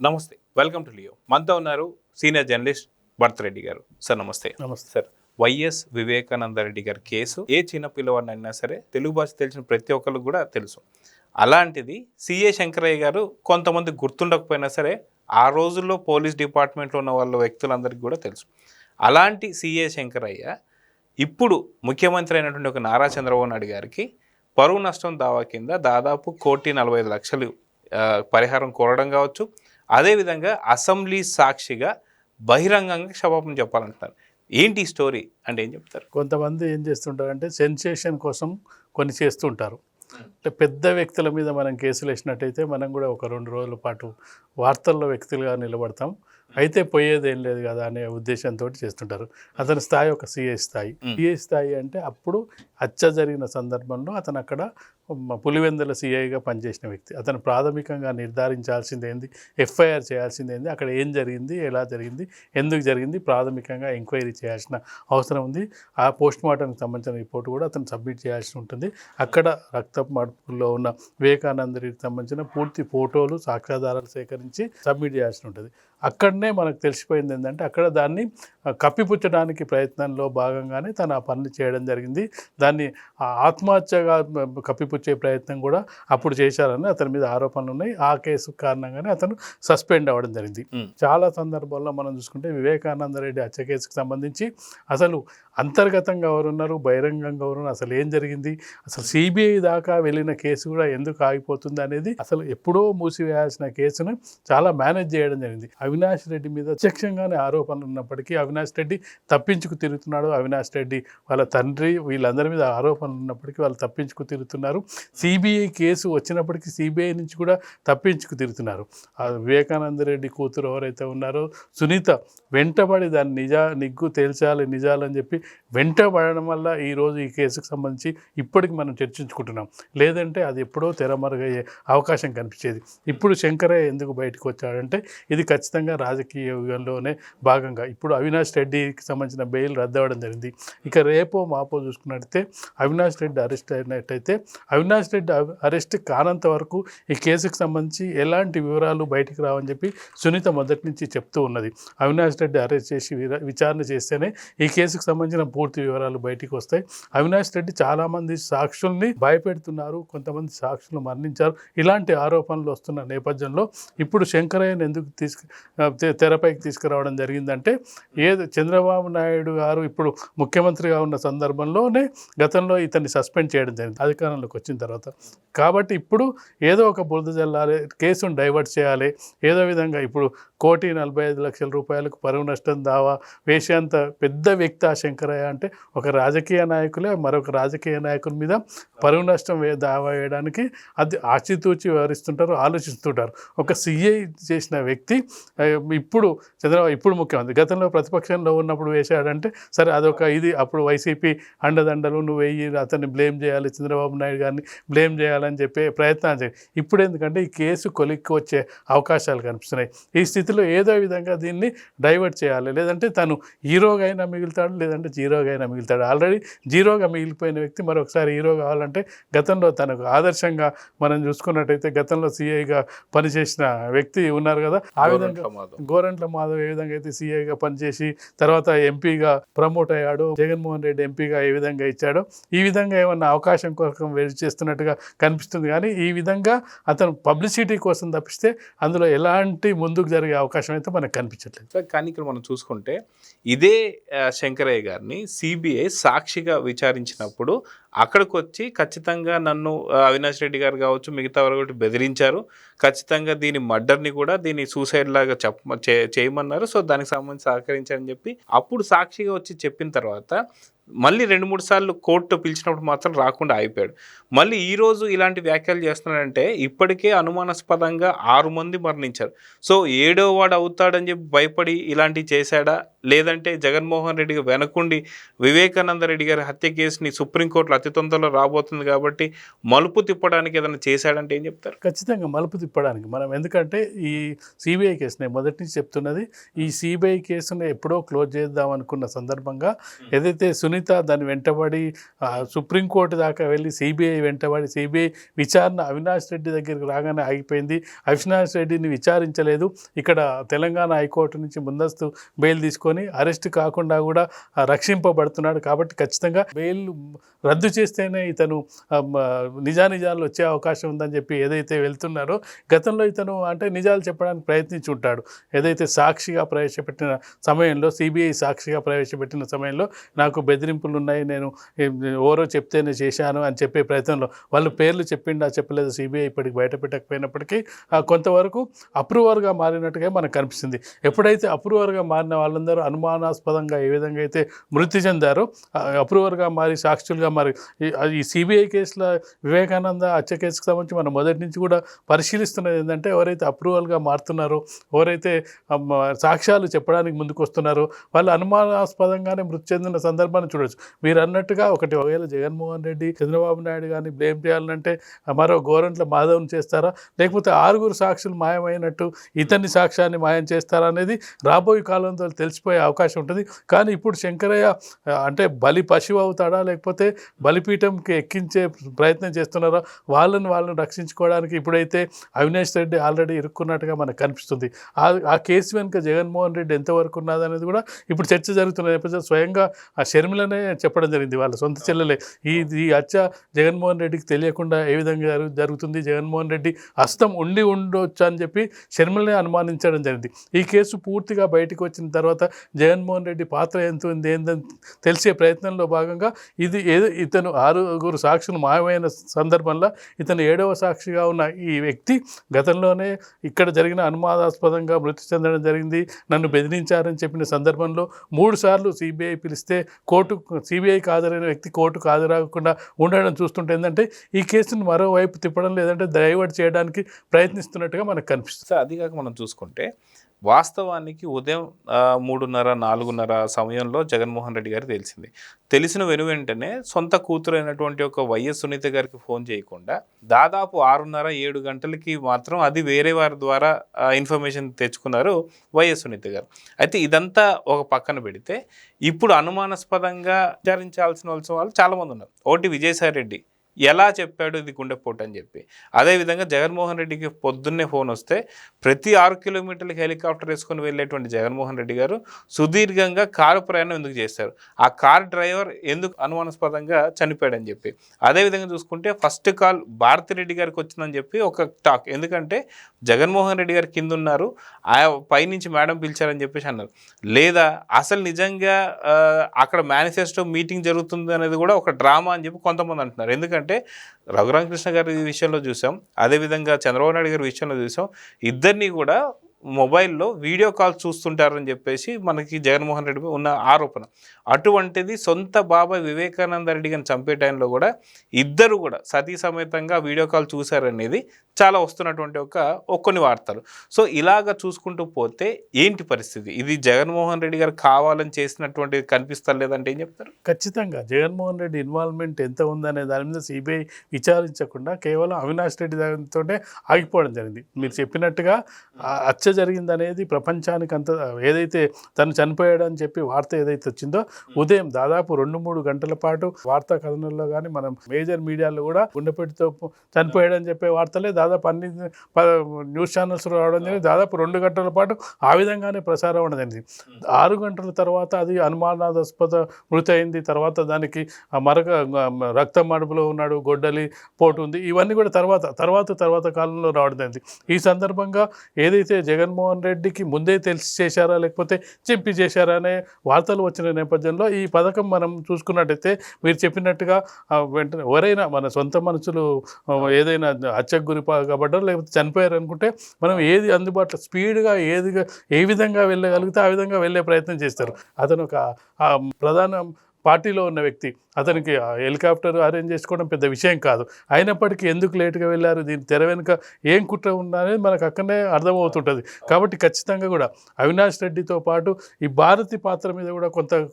నమస్తే, welcome to Leo. మనతో ఉన్నారు సీనియర్ జర్నలిస్ట్ భరత్ రెడ్డి గారు. సార్ నమస్తే. నమస్తే సార్, వైఎస్ వివేకానంద రెడ్డి గారి కేసు ఏ చిన్న పిల్లవాడిని అయినా సరే తెలుగు భాష తెలిసిన ప్రతి ఒక్కరికి కూడా తెలుసు. అలాంటిది సిఏ శంకరయ్య గారు కొంతమంది గుర్తుండకపోయినా సరే ఆ రోజుల్లో పోలీస్ డిపార్ట్మెంట్లో ఉన్న వాళ్ళ వ్యక్తులందరికీ కూడా తెలుసు. అలాంటి సిఏ శంకరయ్య ఇప్పుడు ముఖ్యమంత్రి అయినటువంటి ఒక నారా చంద్రబాబు నాయుడు గారికి పరువు నష్టం దావా కింద దాదాపు 1,45,00,000 పరిహారం కోరడం కావచ్చు, అదేవిధంగా అసెంబ్లీ సాక్షిగా బహిరంగంగా క్షమాపణ చెప్పాలంటున్నారు. ఏంటి ఈ స్టోరీ అంటే ఏం చెప్తారు? కొంతమంది ఏం చేస్తుంటారంటే సెన్సేషన్ కోసం కొన్ని చేస్తుంటారు. అంటే పెద్ద వ్యక్తుల మీద మనం కేసులు వేసినట్టయితే మనం కూడా ఒక 2 రోజుల పాటు వార్తల్లో వ్యక్తులుగా నిలబడతాం. అయితే పోయేదేం లేదు కదా అనే ఉద్దేశంతో చేస్తుంటారు. అతని స్థాయి ఒక సిఐ స్థాయి. సిఐ స్థాయి అంటే అప్పుడు హత్య జరిగిన సందర్భంలో అతను అక్కడ పులివెందుల సిఐగా పనిచేసిన వ్యక్తి. అతను ప్రాథమికంగా నిర్ధారించాల్సింది ఏంది, ఎఫ్ఐఆర్ చేయాల్సింది ఏంది, అక్కడ ఏం జరిగింది, ఎలా జరిగింది, ఎందుకు జరిగింది, ప్రాథమికంగా ఎంక్వైరీ చేయాల్సిన అవసరం ఉంది. ఆ పోస్ట్ మార్టంకి సంబంధించిన రిపోర్ట్ కూడా అతను సబ్మిట్ చేయాల్సి ఉంటుంది. అక్కడ రక్తపు మడుపుల్లో ఉన్న వివేకానంద రెడ్డికి సంబంధించిన పూర్తి ఫోటోలు, సాక్ష్యాధారాలు సేకరించి సబ్మిట్ చేయాల్సి ఉంటుంది. అక్కడనే మనకు తెలిసిపోయింది ఏంటంటే అక్కడ దాన్ని కప్పిపుచ్చడానికి ప్రయత్నంలో భాగంగానే తను ఆ పనులు చేయడం జరిగింది. దాన్ని ఆత్మహత్యగా కప్పిపుచ్చే ప్రయత్నం కూడా అప్పుడు చేశారని అతని మీద ఆరోపణలు ఉన్నాయి. ఆ కేసు కారణంగానే అతను సస్పెండ్ అవ్వడం జరిగింది. చాలా సందర్భాల్లో మనం చూసుకుంటే వివేకానంద రెడ్డి హత్య కేసుకు సంబంధించి అసలు అంతర్గతంగా ఎవరున్నారు, బహిరంగంగా ఎవరున్నారు, అసలు ఏం జరిగింది, అసలు సిబిఐ దాకా వెళ్ళిన కేసు కూడా ఎందుకు ఆగిపోతుంది అనేది, అసలు ఎప్పుడో మూసివేయాల్సిన కేసును చాలా మేనేజ్ చేయడం జరిగింది. అవినాష్ రెడ్డి మీద ప్రత్యక్షంగానే ఆరోపణలు ఉన్నప్పటికీ అవినాష్ రెడ్డి తప్పించుకు తిరుగుతున్నాడు. అవినాష్ రెడ్డి వాళ్ళ తండ్రి వీళ్ళందరి మీద ఆరోపణలు ఉన్నప్పటికీ వాళ్ళు తప్పించుకు తిరుగుతున్నారు. సిబిఐ కేసు వచ్చినప్పటికీ సిబిఐ నుంచి కూడా తప్పించుకు తిరుగుతున్నారు. ఆ వివేకానంద రెడ్డి కూతురు ఎవరైతే ఉన్నారో సునీత వెంటబడి దాన్ని నిగ్గు తేల్చాలి నిజాలని చెప్పి వెంటబడడం వల్ల ఈరోజు ఈ కేసుకు సంబంధించి ఇప్పటికి మనం చర్చించుకుంటున్నాం. లేదంటే అది ఎప్పుడో తెరమరుగయ్యే అవకాశం కనిపించేది. ఇప్పుడు శంకరయ్య ఎందుకు బయటకు వచ్చాడంటే ఇది ఖచ్చితంగా రాజకీయ యుగంలోనే భాగంగా. ఇప్పుడు అవినాష్ రెడ్డికి సంబంధించిన బెయిల్ రద్దవడం జరిగింది. ఇక రేపో మాపో చూసుకున్నట్టయితే అవినాష్ రెడ్డి అరెస్ట్ అయినట్టయితే అవినాష్ రెడ్డి అరెస్ట్ కానంత వరకు ఈ కేసుకు సంబంధించి ఎలాంటి వివరాలు బయటికి రావని చెప్పి సునీత మొదటి నుంచి చెప్తూ ఉన్నది. అవినాష్ రెడ్డి అరెస్ట్ చేసి విచారణ చేస్తేనే ఈ కేసుకు సంబంధించిన పూర్తి వివరాలు బయటికి వస్తాయి. అవినాష్ రెడ్డి చాలామంది సాక్షుల్ని భయపెడుతున్నారు, కొంతమంది సాక్షులు మరణించారు, ఇలాంటి ఆరోపణలు వస్తున్న నేపథ్యంలో ఇప్పుడు శంకరయ్యను ఎందుకు తెరపైకి తీసుకురావడం జరిగిందంటే చంద్రబాబు నాయుడు గారు ఇప్పుడు ముఖ్యమంత్రిగా ఉన్న సందర్భంలోనే గతంలో ఇతన్ని సస్పెండ్ చేయడం జరిగింది అధికారంలోకి వచ్చిన తర్వాత. కాబట్టి ఇప్పుడు ఏదో ఒక బురద జల్లాలి, కేసును డైవర్ట్ చేయాలి, ఏదో విధంగా ఇప్పుడు 1,45,00,000 రూపాయలకు పరువు నష్టం దావా వేసేంత పెద్ద వ్యక్తి ఆ శంకరయ్య. అంటే ఒక రాజకీయ నాయకులే మరొక రాజకీయ నాయకుల మీద పరువు నష్టం దావా వేయడానికి అది ఆచితూచి వ్యవహరిస్తుంటారు, ఆలోచిస్తుంటారు. ఒక సిఐ చేసిన వ్యక్తి ఇప్పుడు చంద్రబాబు ఇప్పుడు ముఖ్యమంత్రి గతంలో ప్రతిపక్షంలో ఉన్నప్పుడు వేశాడంటే సరే అదొక ఇది. అప్పుడు వైసీపీ అండదండలు నువ్వు వెయ్యి అతన్ని బ్లేమ్ చేయాలి, చంద్రబాబు నాయుడు గారిని బ్లేమ్ చేయాలని చెప్పే ప్రయత్నాలు చేయాలి. ఇప్పుడు ఎందుకంటే ఈ కేసు కొలిక్కి వచ్చే అవకాశాలు కనిపిస్తున్నాయి. ఈ స్థితిలో ఏదో విధంగా దీన్ని డైవర్ట్ చేయాలి. లేదంటే తను హీరోగా అయినా మిగులుతాడు, లేదంటే జీరోగా అయినా మిగులుతాడు. ఆల్రెడీ జీరోగా మిగిలిపోయిన వ్యక్తి మరొకసారి హీరో కావాలంటే గతంలో తనకు ఆదర్శంగా మనం చూసుకున్నట్టయితే గతంలో సిఐగా పనిచేసిన వ్యక్తి ఉన్నారు కదా, ఆ విధంగా గోరంట్ల మాధవ్ ఏ విధంగా అయితే సిఐగా పనిచేసి తర్వాత ఎంపీగా ప్రమోట్ అయ్యాడు, జగన్మోహన్ రెడ్డి ఎంపీగా ఏ విధంగా ఇచ్చాడో ఈ విధంగా ఏమన్నా అవకాశం కోసం వెయిట్ చేస్తున్నట్టుగా కనిపిస్తుంది. కానీ ఈ విధంగా అతను పబ్లిసిటీ కోసం తప్పిస్తే అందులో ఎలాంటి ముందుకు జరిగే అవకాశం అయితే మనకు కనిపించట్లేదు. కానీ ఇక్కడ మనం చూసుకుంటే ఇదే శంకరయ్య గారిని సిబిఐ సాక్షిగా విచారించినప్పుడు అక్కడికి వచ్చి ఖచ్చితంగా నన్ను అవినాష్ రెడ్డి గారు కావచ్చు మిగతా వారు కూడా బెదిరించారు, ఖచ్చితంగా దీని మర్డర్ని కూడా దీన్ని సూసైడ్ లాగా చేయమన్నారు, సో దానికి సంబంధించి సహకరించారని చెప్పి అప్పుడు సాక్షిగా వచ్చి చెప్పిన తర్వాత మళ్ళీ 2-3 సార్లు కోర్టు పిలిచినప్పుడు మాత్రం రాకుండా అయిపోయాడు. మళ్ళీ ఈరోజు ఇలాంటి వ్యాఖ్యలు చేస్తున్నాడంటే ఇప్పటికే అనుమానాస్పదంగా 6 మంది మరణించారు. సో 7వ వాడు అవుతాడని చెప్పి భయపడి ఇలాంటివి చేశాడా, లేదంటే జగన్మోహన్ రెడ్డి వెనకుండి వివేకానంద రెడ్డి గారి హత్య కేసుని సుప్రీంకోర్టులో అతి తొందరలో రాబోతుంది కాబట్టి మలుపు తిప్పడానికి ఏదైనా చేశాడంటే ఏం చెప్తారు? ఖచ్చితంగా మలుపు తిప్పడానికి మనం, ఎందుకంటే ఈ సిబిఐ కేసు నేను మొదటి నుంచి చెప్తున్నది, ఈ సిబిఐ కేసును ఎప్పుడో క్లోజ్ చేద్దాం అనుకున్న సందర్భంగా ఏదైతే సునీత దాన్ని వెంటబడి సుప్రీంకోర్టు దాకా వెళ్ళి సిబిఐ వెంటబడి సిబిఐ విచారణ అవినాష్ రెడ్డి దగ్గరికి రాగానే ఆగిపోయింది. అవినాష్ రెడ్డిని విచారించలేదు. ఇక్కడ తెలంగాణ హైకోర్టు నుంచి ముందస్తు బెయిల్ తీసుకొని అరెస్ట్ కాకుండా కూడా రక్షింపబడుతున్నాడు. కాబట్టి ఖచ్చితంగా బెయిల్ రద్దు చేస్తేనే ఇతను నిజాలు వచ్చే అవకాశం ఉందని చెప్పి ఏదైతే వెళ్తున్నారో, గతంలో ఇతను అంటే నిజాలు చెప్పడానికి ప్రయత్నించి ఉంటాడు. ఏదైతే సాక్షిగా ప్రవేశపెట్టిన సమయంలో, సిబిఐ సాక్షిగా ప్రవేశపెట్టిన సమయంలో నాకు బెదిరింపులు ఉన్నాయి, నేను ఎవరో చెప్తేనే చేశాను అని చెప్పే ప్రయత్నంలో వాళ్ళు పేర్లు చెప్పిండా చెప్పలేదు సిబిఐ ఇప్పటికి బయట పెట్టకపోయినప్పటికీ కొంతవరకు అప్రూవర్గా మారినట్టుగా మనకు కనిపిస్తుంది. ఎప్పుడైతే అప్రూవర్గా మారిన వాళ్ళందరూ అనుమానాస్పదంగా ఏ విధంగా అయితే మృతి చెందారో, అప్రూవర్గా మారి సాక్షులుగా మారి ఈ సిబిఐ కేసుల వివేకానంద హత్య కేసుకు సంబంధించి మనం మొదటి నుంచి కూడా పరిశీలిస్తున్నది ఏంటంటే, ఎవరైతే అప్రూవల్గా మారుతున్నారో, ఎవరైతే సాక్ష్యాలు చెప్పడానికి ముందుకు వస్తున్నారో వాళ్ళు అనుమానాస్పదంగానే మృతి చెందిన సందర్భాన్ని చూడవచ్చు. మీరు అన్నట్టుగా ఒకవేళ జగన్మోహన్ రెడ్డి, చంద్రబాబు నాయుడు కానీ బ్లేమ్ చేయాలంటే మరో గోరంట్ల మాధవ్ని చేస్తారా, లేకపోతే 6 సాక్షులు మాయమైనట్టు ఇతన్ని సాక్ష్యాన్ని మాయం చేస్తారా అనేది రాబోయే కాలంలో తెలిసిపోయే అవకాశం ఉంటుంది. కానీ ఇప్పుడు శంకరయ్య అంటే బలి పశువు అవుతాడా, లేకపోతే బలిపీఠంకి ఎక్కించే ప్రయత్నం చేస్తున్నారా, వాళ్ళని రక్షించుకోవడానికి ఇప్పుడైతే అవినాష్ రెడ్డి ఆల్రెడీ ఇరుక్కున్నట్టుగా మనకు కనిపిస్తుంది. ఆ కేసు వెనుక జగన్మోహన్ రెడ్డి ఎంతవరకు ఉన్నదనేది కూడా ఇప్పుడు చర్చ జరుగుతున్న నేపథ్యంలో స్వయంగా ఆ షర్మిలనే చెప్పడం జరిగింది, వాళ్ళ సొంత చెల్లెలే, ఈ హత్య జగన్మోహన్ రెడ్డికి తెలియకుండా ఏ విధంగా జరుగుతుంది, జగన్మోహన్ రెడ్డి హస్తం ఉండొచ్చు అని చెప్పి షర్మిలనే అనుమానించడం జరిగింది. ఈ కేసు పూర్తిగా బయటకు వచ్చిన తర్వాత జగన్మోహన్ రెడ్డి పాత్ర ఎంత ఉంది ఏందని తెలిసే ప్రయత్నంలో భాగంగా ఇతను 6 సాక్షులు మాయమైన సందర్భంలో ఇతను 7వ సాక్షిగా ఉన్న ఈ వ్యక్తి గతంలోనే ఇక్కడ జరిగిన అనుమానాస్పదంగా మృతి చెందడం జరిగింది, నన్ను బెదిరించారని చెప్పిన సందర్భంలో 3 సార్లు సిబిఐ పిలిస్తే సిబిఐకి హాజరైన వ్యక్తి కోర్టుకు హాజరాకుండా ఉండడం చూస్తుంటే ఏంటంటే ఈ కేసును మరోవైపు తిప్పడం, లేదంటే డైవర్ట్ చేయడానికి ప్రయత్నిస్తున్నట్టుగా మనకు కనిపిస్తుంది. సో అది కాక మనం చూసుకుంటే వాస్తవానికి ఉదయం 3:30-4:30 సమయంలో జగన్మోహన్ రెడ్డి గారికి తెలిసిన వెంటనే సొంత కూతురు అయినటువంటి ఒక వైఎస్ సునీత గారికి ఫోన్ చేయకుండా దాదాపు 6:30-7 గంటలకి మాత్రం అది వేరే వారి ద్వారా ఇన్ఫర్మేషన్ తెచ్చుకున్నారు వైఎస్ సునీత గారు. అయితే ఇదంతా ఒక పక్కన పెడితే ఇప్పుడు అనుమానాస్పదంగా విచారించాల్సిన వాళ్ళు చాలామంది ఉన్నారు. ఒకటి విజయసాయి రెడ్డి ఎలా చెప్పాడు ఇది గుండెపోటు అని చెప్పి, అదేవిధంగా జగన్మోహన్ రెడ్డికి పొద్దున్నే ఫోన్ వస్తే ప్రతి 6 కిలోమీటర్లకి హెలికాప్టర్ వేసుకొని వెళ్ళేటువంటి జగన్మోహన్ రెడ్డి గారు సుదీర్ఘంగా కారు ప్రయాణం ఎందుకు చేశారు, ఆ కార్ డ్రైవర్ ఎందుకు అనుమానాస్పదంగా చనిపోయాడని చెప్పి. అదేవిధంగా చూసుకుంటే ఫస్ట్ కాల్ భారతిరెడ్డి గారికి వచ్చిందని చెప్పి ఒక టాక్, ఎందుకంటే జగన్మోహన్ రెడ్డి గారు కింద ఉన్నారు, ఆ పైనుంచి మేడం పిలిచారని చెప్పేసి అన్నారు. లేదా అసలు నిజంగా అక్కడ మేనిఫెస్టో మీటింగ్ జరుగుతుంది అనేది కూడా ఒక డ్రామా అని చెప్పి కొంతమంది అంటున్నారు. ఎందుకంటే రఘురామకృష్ణ గారి విషయంలో చూసాం, అదేవిధంగా చంద్రబాబు నాయుడు గారి విషయంలో చూసాం, ఇద్దరిని కూడా మొబైల్లో వీడియో కాల్ చూస్తుంటారని చెప్పేసి మనకి జగన్మోహన్ రెడ్డి ఉన్న ఆరోపణ. అటువంటిది సొంత బాబాయ్ వివేకానంద రెడ్డి గారిని చంపే టైంలో కూడా ఇద్దరు కూడా సతీ సమేతంగా వీడియో కాల్ చూశారనేది చాలా వస్తున్నటువంటి కొన్ని వార్తలు. సో ఇలాగ చూసుకుంటూ పోతే ఏంటి పరిస్థితి, ఇది జగన్మోహన్ రెడ్డి గారు కావాలని చేసినటువంటి కనిపిస్తలేదంటే ఏం చెప్తారు? ఖచ్చితంగా జగన్మోహన్ రెడ్డి ఇన్వాల్వ్మెంట్ ఎంత ఉందనే దాని మీద సిబిఐ విచారించకుండా కేవలం అవినాష్ రెడ్డి దానితోనే ఆగిపోవడం జరిగింది. మీరు చెప్పినట్టుగా హత్య జరిగిందనేది ప్రపంచానికి అంత, ఏదైతే తను చనిపోయాడని చెప్పి వార్త ఏదైతే వచ్చిందో ఉదయం దాదాపు 2-3 గంటల పాటు వార్తా కథనాల్లో కానీ మనం మేజర్ మీడియాలో కూడా గుండెపోటుతో చనిపోయాడని చెప్పే వార్తలే దాదాపు అన్ని న్యూస్ ఛానల్స్ రావడం జరిగింది. దాదాపు 2 గంటల పాటు ఆ విధంగానే ప్రసారం అవ్వడం జరిగింది. 6 గంటల తర్వాత అది అనుమానాస్పద మృతి అయింది, తర్వాత దానికి రక్తం అడుపులో ఉన్నాడు, గొడ్డలి పోటు ఉంది, ఇవన్నీ కూడా తర్వాత కాలంలో రావడం జరిగింది. ఈ సందర్భంగా ఏదైతే జగన్మోహన్ రెడ్డికి ముందే తెలిసి చేశారా లేకపోతే చెప్పి చేశారా అనే వార్తలు వచ్చిన నేపథ్యంలో ఈ పథకం మనం చూసుకున్నట్టయితే మీరు చెప్పినట్టుగా వెంటనే ఎవరైనా మన సొంత మనుషులు ఏదైనా హత్యకు గురి కాబడ్డారు లేకపోతే చనిపోయారు అనుకుంటే మనం ఏది అందుబాటులో స్పీడ్గా ఏ విధంగా వెళ్ళగలిగితే ఆ విధంగా వెళ్ళే ప్రయత్నం చేస్తారు. అతను ఒక ప్రధాన పార్టీలో ఉన్న వ్యక్తి, అతనికి హెలికాప్టర్ అరేంజ్ చేసుకోవడం పెద్ద విషయం కాదు. అయినప్పటికీ ఎందుకు లేటుగా వెళ్ళారు, దీని తెర వెనుక ఏం కుట్ర ఉందా అనేది మనకు అక్కడనే అర్థమవుతుంటుంది. కాబట్టి ఖచ్చితంగా కూడా అవినాష్ రెడ్డితో పాటు ఈ భారతి పాత్ర మీద కూడా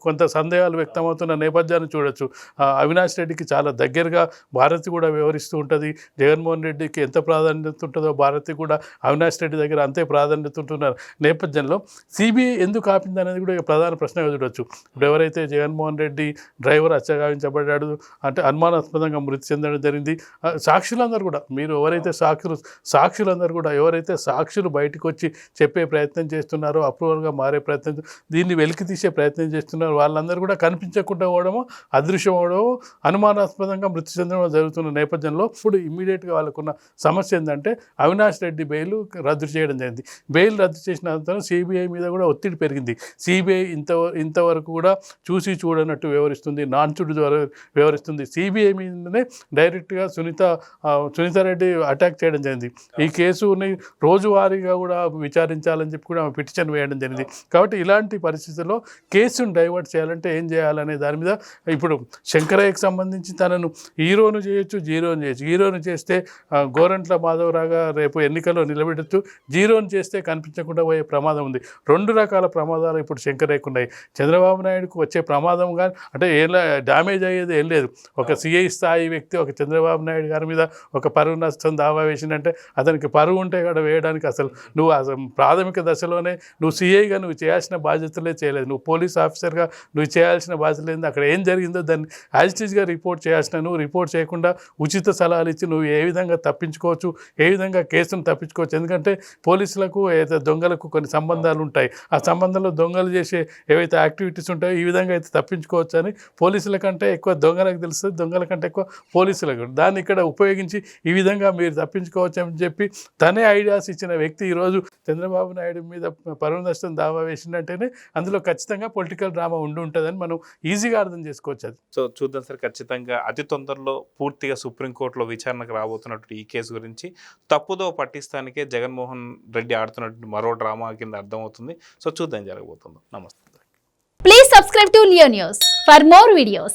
కొంత సందేహాలు వ్యక్తమవుతున్న నేపథ్యాన్ని చూడొచ్చు. అవినాష్ రెడ్డికి చాలా దగ్గరగా భారతి కూడా వ్యవహరిస్తూ ఉంటుంది. జగన్మోహన్ రెడ్డికి ఎంత ప్రాధాన్యత ఉంటుందో భారతి కూడా అవినాష్ రెడ్డి దగ్గర అంతే ప్రాధాన్యత ఉంటున్న నేపథ్యంలో సిబిఐ ఎందుకు ఆపింది అనేది కూడా ప్రధాన ప్రశ్నగా చూడొచ్చు. ఇప్పుడు ఎవరైతే జగన్మోహన్ రెడ్డి డ్రైవర్ హత్యగావించబడ్డాడు అంటే అనుమానాస్పదంగా మృతి చెందడం జరిగింది. సాక్షులందరూ కూడా మీరు ఎవరైతే సాక్షులందరూ కూడా ఎవరైతే సాక్షులు బయటకు వచ్చి చెప్పే ప్రయత్నం చేస్తున్నారో, అప్రూవల్గా మారే ప్రయత్నం, దీన్ని వెలికి తీసే ప్రయత్నం చేస్తున్నారు, వాళ్ళందరూ కూడా కనిపించకుండా పోవడమో, అదృశ్యం అవడమో, అనుమానాస్పదంగా మృతి చెందడం జరుగుతున్న నేపథ్యంలో ఇప్పుడు ఇమ్మీడియట్గా వాళ్ళకున్న సమస్య ఏంటంటే అవినాష్ రెడ్డి బెయిల్ రద్దు చేయడం జరిగింది. బెయిల్ రద్దు చేసిన అనంతరం సిబిఐ మీద కూడా ఒత్తిడి పెరిగింది. సిబిఐ ఇంతవరకు కూడా చూసి చూడనట్టు వ్యవహరిస్తుంది, నాన్ చుడు వ్యవహరిస్తుంది. సిబిఐ మీదనే డైరెక్ట్గా సునీతారెడ్డి అటాక్ చేయడం జరిగింది. ఈ కేసుని రోజువారీగా కూడా విచారించాలని చెప్పి కూడా ఆమె పిటిషన్ వేయడం జరిగింది. కాబట్టి ఇలాంటి పరిస్థితుల్లో కేసును డైవర్ట్ చేయాలంటే ఏం చేయాలనే దాని మీద ఇప్పుడు శంకరయ్యకి సంబంధించి తనను హీరోను చేయొచ్చు, జీరోను చేయొచ్చు. హీరోను చేస్తే గోరంట్ల మాధవరావుగా రేపు ఎన్నికల్లో నిలబెట్టచ్చు, జీరోను చేస్తే కనిపించకుండా పోయే ప్రమాదం ఉంది. రెండు రకాల ప్రమాదాలు ఇప్పుడు శంకరయ్యకు ఉన్నాయి. చంద్రబాబు నాయుడుకు వచ్చే ప్రమాదం కానీ అంటే ఏం డ్యామేజ్ అయ్యేది ఏం లేదు. ఒక సిఐ స్థాయి వ్యక్తి ఒక చంద్రబాబు నాయుడు గారి మీద ఒక పరువు నష్టం దావా వేసిందంటే అతనికి పరువు ఉంటే కూడా వేయడానికి అసలు ప్రాథమిక దశలోనే నువ్వు సిఐగా నువ్వు చేయాల్సిన బాధ్యతలే చేయలేదు, నువ్వు పోలీస్ ఆఫీసర్గా నువ్వు చేయాల్సిన బాధ్యత లేదు. అక్కడ ఏం జరిగిందో దాన్ని యాజిటీస్గా రిపోర్ట్ చేయాల్సిన నువ్వు రిపోర్ట్ చేయకుండా ఉచిత సలహాలు ఇచ్చి నువ్వు ఏ విధంగా తప్పించుకోవచ్చు, ఏ విధంగా కేసును తప్పించుకోవచ్చు. ఎందుకంటే పోలీసులకు దొంగలకు కొన్ని సంబంధాలు ఉంటాయి. ఆ సంబంధంలో దొంగలు చేసే ఏవైతే యాక్టివిటీస్ ఉంటాయో ఈ విధంగా అయితే తప్పించుకోవచ్చు అని పోలీసుల కంటే ఎక్కువ దొంగలకు తెలుస్తుంది, దొంగల కంటే ఎక్కువ పోలీసులకు. దాన్ని ఇక్కడ ఉపయోగించి ఈ విధంగా మీరు తప్పించుకోవచ్చు అని చెప్పి తనే ఐడియాస్ ఇచ్చిన వ్యక్తి ఈరోజు చంద్రబాబు నాయుడు మీద పరువు నష్టం దావా వేసిందంటేనే అందులో ఖచ్చితంగా పొలిటికల్ డ్రామా ఉంటుందని మనం ఈజీగా అర్థం చేసుకోవచ్చు. అది సో చూద్దాం సార్, ఖచ్చితంగా అతి తొందరలో పూర్తిగా సుప్రీంకోర్టులో విచారణకు రాబోతున్నట్టు ఈ కేసు గురించి తప్పుదో పట్టిస్తానికే జగన్మోహన్ రెడ్డి ఆడుతున్నట్టు మరో డ్రామా కింద అర్థమవుతుంది. సో చూద్దాం జరగబోతుందో. నమస్తే. Please subscribe to Leo News for more videos.